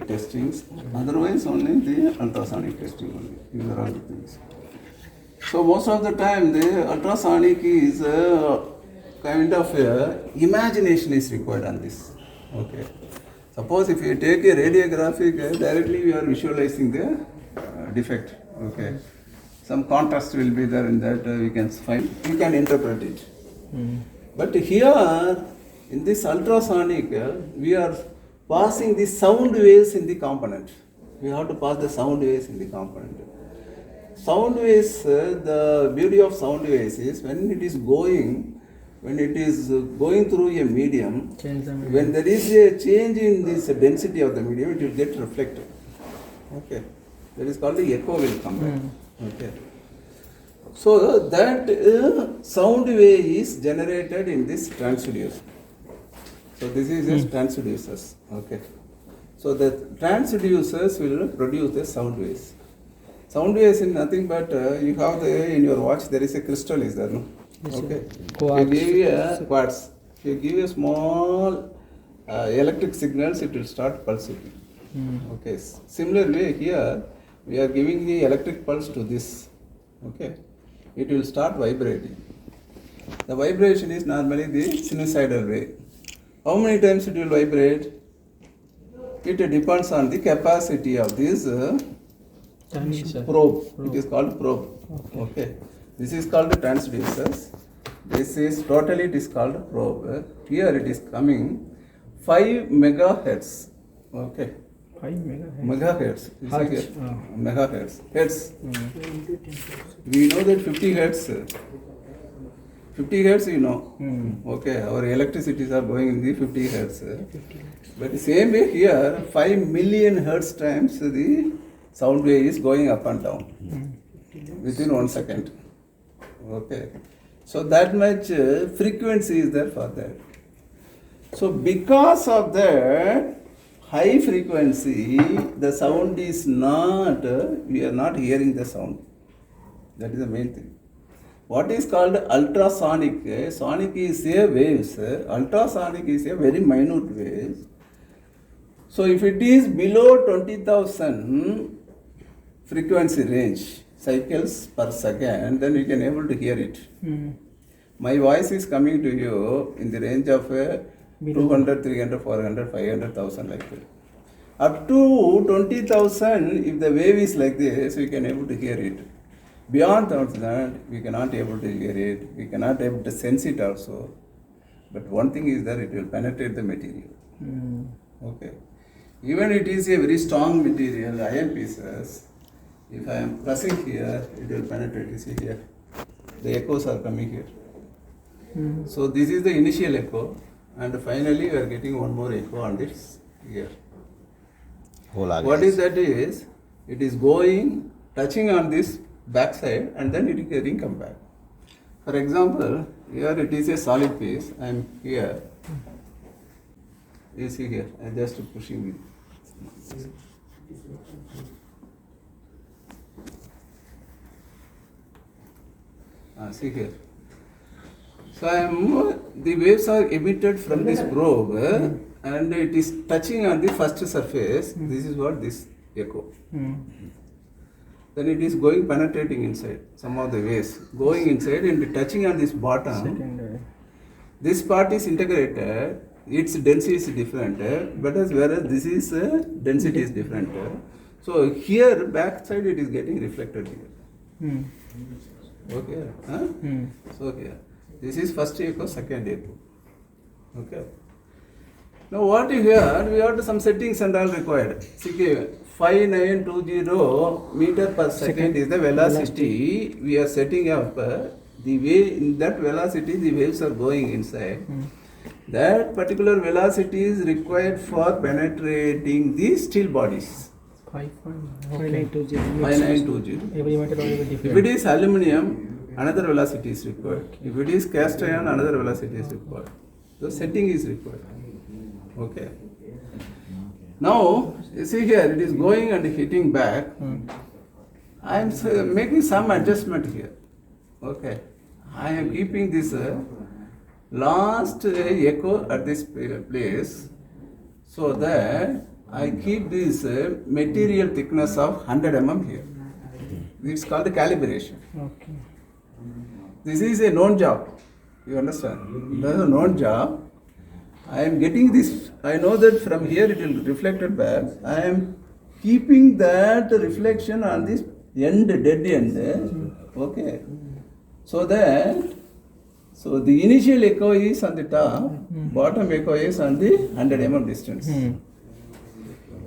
testings. Otherwise, only the ultrasonic testing only. These are all the things. So most of the time, the ultrasonic is kind of imagination is required on this. Okay. Suppose if you take a radiographic, directly you are visualizing the defect. Okay. Some contrast will be there in that we can find, we can interpret it. But here, in this ultrasonic, we are passing the sound waves in the component. We have to pass the sound waves in the component. Sound waves, the beauty of sound waves is when it is going through a medium, when there is a change in this density of the medium, it will get reflected. Okay. That is called the echo will come back. Okay. So that sound wave is generated in this transducer. So this is a transducers. Okay. So the transducers will produce the sound waves. Sound waves is nothing but you have in your watch there is a crystal is there, no? Yes, okay. If you give a quartz, if you give a small electric signals, it will start pulsating. Okay. Similarly here we are giving the electric pulse to this. Okay. It will start vibrating. The vibration is normally the sinusoidal wave. How many times it will vibrate? It depends on the capacity of this probe. It is called probe. Okay. This is called transducers. This is totally it is called probe. Here it is coming 5 megahertz. Okay. 5 megahertz. Megahertz. Megahertz. Hertz. We know that 50 hertz. 50 hertz you know. Okay. Our electricities are going in the 50 hertz. But the same way here 5 million hertz times the sound wave is going up and down within 1 second. Okay. So that much frequency is there for that. So because of that high frequency, the sound is not, we are not hearing the sound. That is the main thing. What is called ultrasonic? Sonic is a waves. Ultrasonic is a very minute waves. So if it is below 20,000 frequency range, cycles per second, then you can able to hear it. My voice is coming to you in the range of 200, 300, 400, 500,000 like that. Up to 20,000, if the wave is like this, we can able to hear it. Beyond that, we cannot able to hear it. We cannot able to sense it also. But one thing is that it will penetrate the material. Okay. Even it is a very strong material, iron pieces. If I am pressing here, it will penetrate. You see here, the echoes are coming here. So this is the initial echo, and finally we are getting one more echo on this here. What is that is, it is going, touching on this backside, and then it is getting come back. For example, here it is a solid piece. I am here. You see here, I am just pushing it. See here. So the waves are emitted from this probe and it is touching on the first surface. This is what this echo. Then it is going penetrating inside. Some of the waves going inside and touching on this bottom. This part is integrated. Its density is different, but whereas this is density is different. So here backside it is getting reflected here. Okay. So here, this is first echo, second echo. Okay. Now what you hear, we have some settings and all required. See here, 5920 meter per second is the velocity. We are setting up the way in that velocity the waves are going inside. That particular velocity is required for penetrating the steel bodies. 5920. 5920. Every meter will be different. If it is aluminum, another velocity is required. If it is cast iron, another velocity is required. The setting is required. Okay. Now, you see here, it is going and hitting back. I am making some adjustment here. Okay. I am keeping this last echo at this place so that I keep this material thickness of 100 mm here. It's called the calibration. Okay. This is a known job. You understand? This is a known job. I am getting this. I know that from here it will reflected back. I am keeping that reflection on this end, dead end. Okay. So that, so the initial echo is on the top, bottom echo is on the 100 mm distance.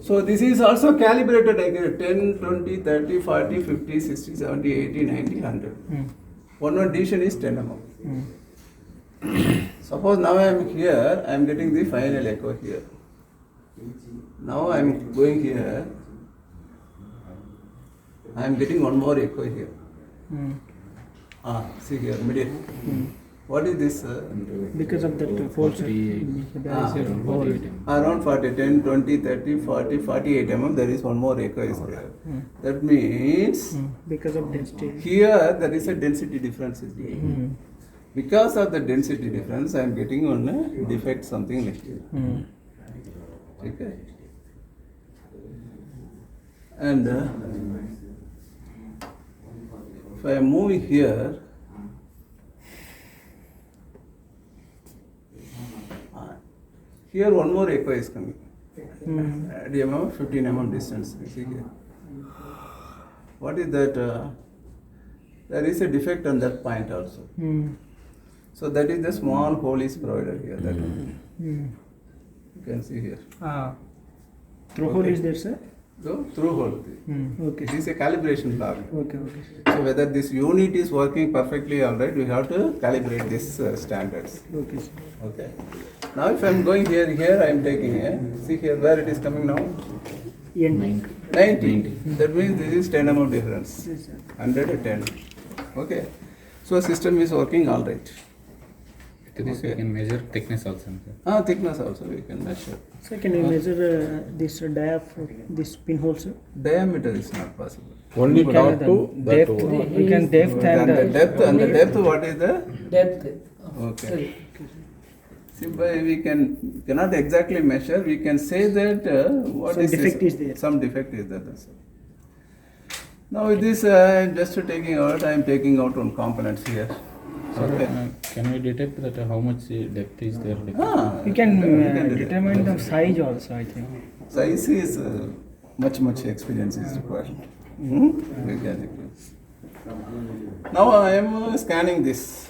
So this is also calibrated again 10, 20, 30, 40, 50, 60, 70, 80, 90, 100. One division is 10 mm. Suppose now I am here, I am getting the final echo here. Now I am going here, I am getting one more echo here. See here, middle. What is this? Because of that false. There is a hole. Around 40, 10, 20, 30, 40, 48 mm, there is one more echo is there. That means Because of density. here there is a density difference is there. Because of the density difference, I am getting one defect something like here. Okay. And if I am moving here, here one more echo is coming. At 15 mm distance. You see here. What is that? There is a defect on that point also. So that is the small hole is provided here. That one. You can see here. Through hole is there, sir? So through hole. Okay. It is a calibration bar. Okay. So whether this unit is working perfectly all right, we have to calibrate these standards. Okay, sir. Okay. Now if I am going here, I am taking see here where it is coming now? 90. 90. That means this is 10 mm difference. Yes, sir. 110. Okay. So system is working all right. To this we can measure thickness also. Sir. Thickness also we can measure. Sir, can you measure this diaphragm, this pinhole, sir? Diameter is not possible. Only We top can to that depth. over. We can depth And the and depth, what is the? Depth. Okay. See, but we cannot exactly measure. We can say that what Some is defect this? is there. Some defect is there. That's all. Now with this, I am just taking out. I am taking out one components here. Okay. Can we detect that how much depth is there? we can detect. determine the size also, I think. Size is much experience is required. We can decrease. Now I am scanning this.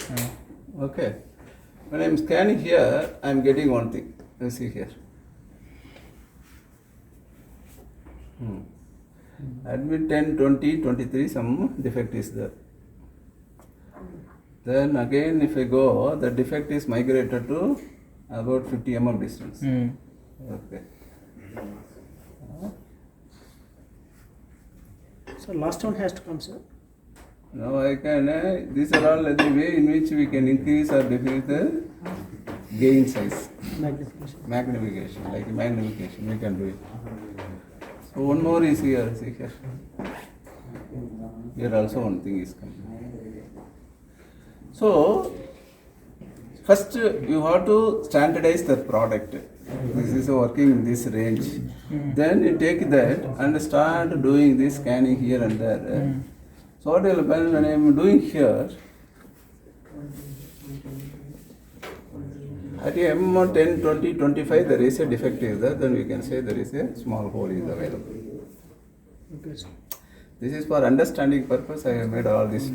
Okay. When I am scanning here, I am getting one thing. You see here. Admit 10, 20, 23, some defect is there. Then again, if I go, the defect is migrated to about 50 mm distance. Okay. So last one has to come, sir. Now I can, these are all the way in which we can increase or decrease the gain size. Magnification. Like magnification, we can do it. So one more is here, see here. Here also one thing is coming. So, first you have to standardize the product. This is working in this range. Then you take that and start doing this scanning here and there. So what will happen when I am doing here, at M 10, 20, 25 there is a defect is there, then we can say there is a small hole is available. Okay, sir. This is for understanding purpose I have made all this.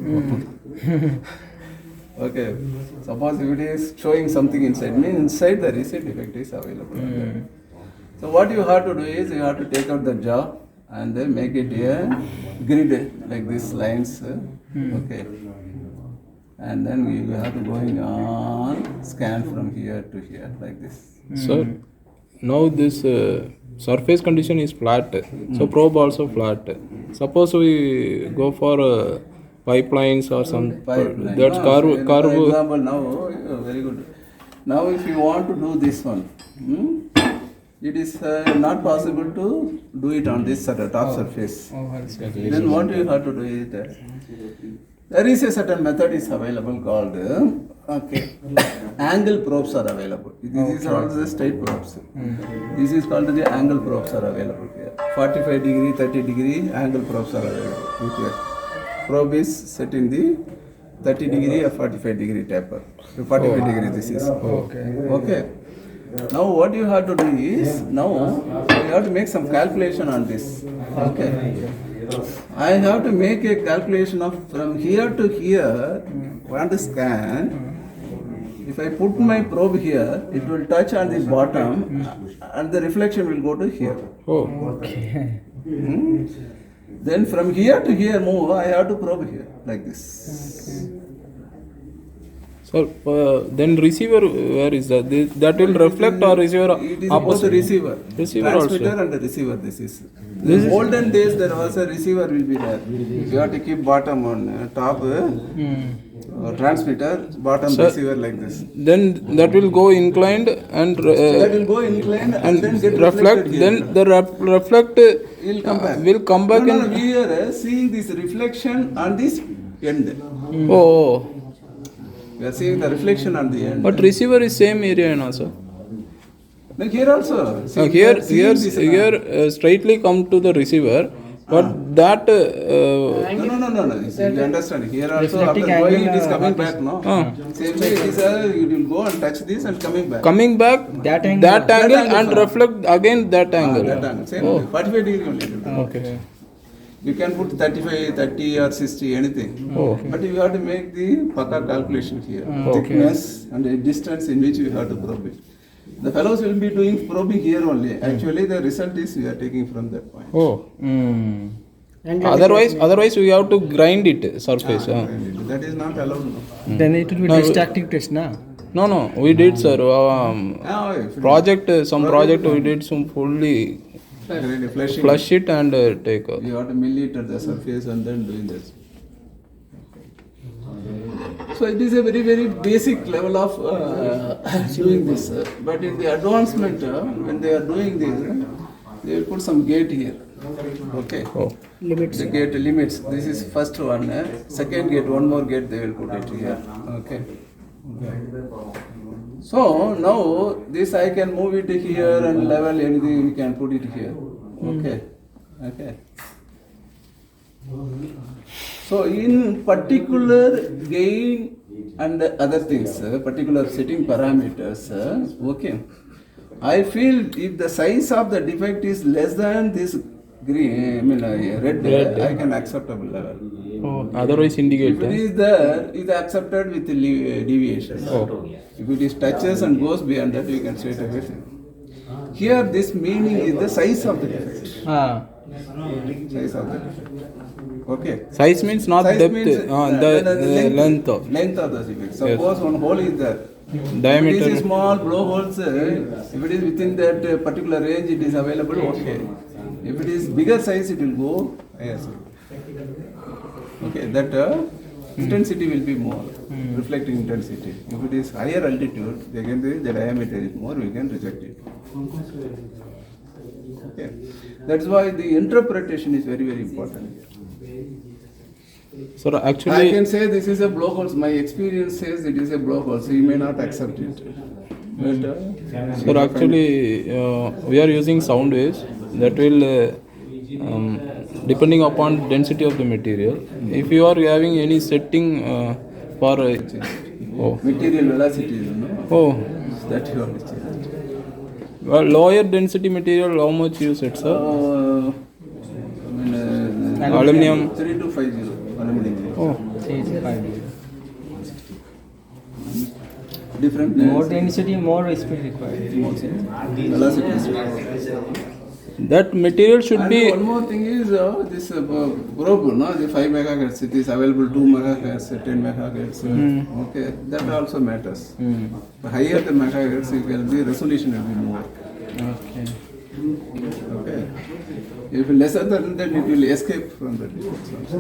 Okay, suppose if it is showing something inside, means inside there is a defect is available. So what you have to do is you have to take out the jaw and then make it a grid like this lines. Okay. And then we have to going on scan from here to here like this. Sir, now this surface condition is flat, so probe also flat. Suppose we go for pipelines or some Pipeline. that's For curve. example, now very good. Now if you want to do this one, it is not possible to do it on this top surface. Then what you have to do is there is a certain method is available called Okay. Angle probes are available. This is all the straight probes. This is called the angle probes are available here. 45 degree, 30 degree angle probes are available here. Probe is set in the 30 degree or 45 degree taper. 45 degree this is. Okay. Now what you have to do is, now you have to make some calculation on this. Okay. I have to make a calculation of from here to here, want to scan. If I put my probe here, it will touch on the bottom and the reflection will go to here. Oh. Then from here to here move, I have to probe here like this. So then receiver, where is that? That will reflect or receiver It is both the receiver. Receiver Transmitter also. and the receiver. This is. In olden days there was a receiver will be there. You have to keep bottom on top transmitter, bottom receiver like this. Then that will go inclined and That will go inclined and then get reflect. reflected here. Then the reflect Will come back. will come back No, in. we are seeing this reflection on this end. Oh. We are seeing the reflection on the end. But receiver is same area now, sir. Like here also. See, we Here, are seeing this now. straightly come to the receiver, but that. No. You see, you understand. Here also after Reflecting going angle, it is coming back, no? Same way it is, you will go and touch this and coming back. Coming back That angle. that angle angle, and sir. reflect again that angle. That angle. Same way. 45 degree only. Okay. You can put 35, 30 or 60, anything. Oh. But you have to make the Paka calculation here. Thickness and the distance in which you have to probe it. The fellows will be doing probing here only. Actually, the result is we are taking from that point. Oh. Angle Otherwise we have to grind it surface. That is not allowed. No. Then it will be distracting test, na? No. We did, sir. If Project, some project we did some fully really flashing, flush it and take. you have to mill it at the surface and then doing this. So it is a very, very basic level of doing this. But in the advancement, when they are doing this, they will put some gate here. Okay. Oh. Limits. The gate limits. This is first one. Second gate, one more gate they will put it here. Okay. So now this I can move it here and level anything we can put it here. Okay. So in particular gain and other things, particular setting parameters, okay. I feel if the size of the defect is less than this green, red, I can acceptable level. Oh. Otherwise indicate. If it is there, it is accepted with the deviation. Oh. If it is touches and goes beyond that, you can straight away say. Here, this meaning is the size of the defect. Size of the defect. Okay. Size means not Size depth, means, the length of length of the defect. Suppose one hole is there. diameter. If it is small blowholes, if it is within that particular range, it is available. Okay. If it is bigger size, it will go higher side. Okay, that intensity will be more, reflecting intensity. If it is higher altitude, again the diameter is more, we can reject it. Okay, that's why the interpretation is very, very important. Sir, I actually, can say this is a blowhole. My experience says it is a blowhole, so you may not accept it. But, sir, actually, we are using sound waves that will, depending upon density of the material. If you are having any setting for material velocity, you know. Oh, That you have to change. well, lower density material, how much you set, sir? Aluminum. 3250 aluminum. Oh, Different More density, more speed required. velocity is required. that material should And be. one more thing is this probe, no, the 5 megahertz, it is available 2 megahertz, 10 megahertz. Okay, that also matters. Higher the megahertz, the resolution will be more. Okay. If lesser than that, it will escape from the defects also.